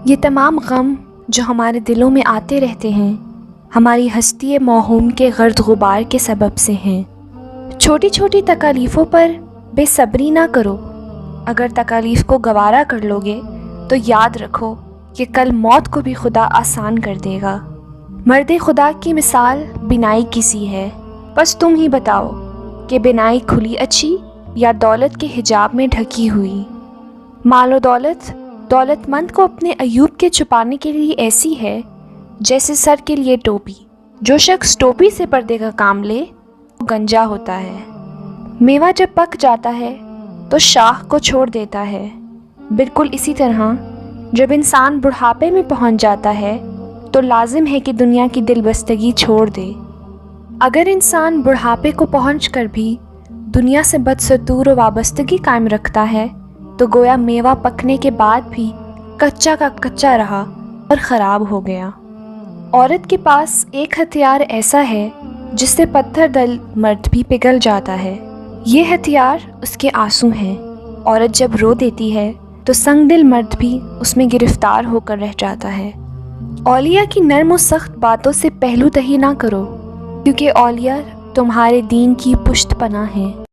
یہ تمام غم جو ہمارے دلوں میں آتے رہتے ہیں ہماری ہستی موہوم کے گرد غبار کے سبب سے ہیں۔ چھوٹی چھوٹی تکالیفوں پر بے صبری نہ کرو۔ اگر تکالیف کو گوارا کر لو گے تو یاد رکھو کہ کل موت کو بھی خدا آسان کر دے گا۔ مرد خدا کی مثال بینائی کی سی ہے، بس تم ہی بتاؤ کہ بینائی کھلی اچھی یا دولت کے حجاب میں ڈھکی ہوئی۔ مال و دولت مند کو اپنے عیوب کے چھپانے کے لیے ایسی ہے جیسے سر کے لیے ٹوپی۔ جو شخص ٹوپی سے پردے کا کام لے وہ گنجا ہوتا ہے۔ میوہ جب پک جاتا ہے تو شاخ کو چھوڑ دیتا ہے، بالکل اسی طرح جب انسان بڑھاپے میں پہنچ جاتا ہے تو لازم ہے کہ دنیا کی دل بستگی چھوڑ دے۔ اگر انسان بڑھاپے کو پہنچ کر بھی دنیا سے بدستور و وابستگی قائم رکھتا ہے تو گویا میوہ پکنے کے بعد بھی کچا کا کچا رہا اور خراب ہو گیا۔ عورت کے پاس ایک ہتھیار ایسا ہے جس سے پتھر دل مرد بھی پگھل جاتا ہے، یہ ہتھیار اس کے آنسو ہیں۔ عورت جب رو دیتی ہے تو سنگ دل مرد بھی اس میں گرفتار ہو کر رہ جاتا ہے۔ اولیاء کی نرم و سخت باتوں سے پہلو تہی نہ کرو، کیونکہ اولیاء تمہارے دین کی پشت پناہ ہیں۔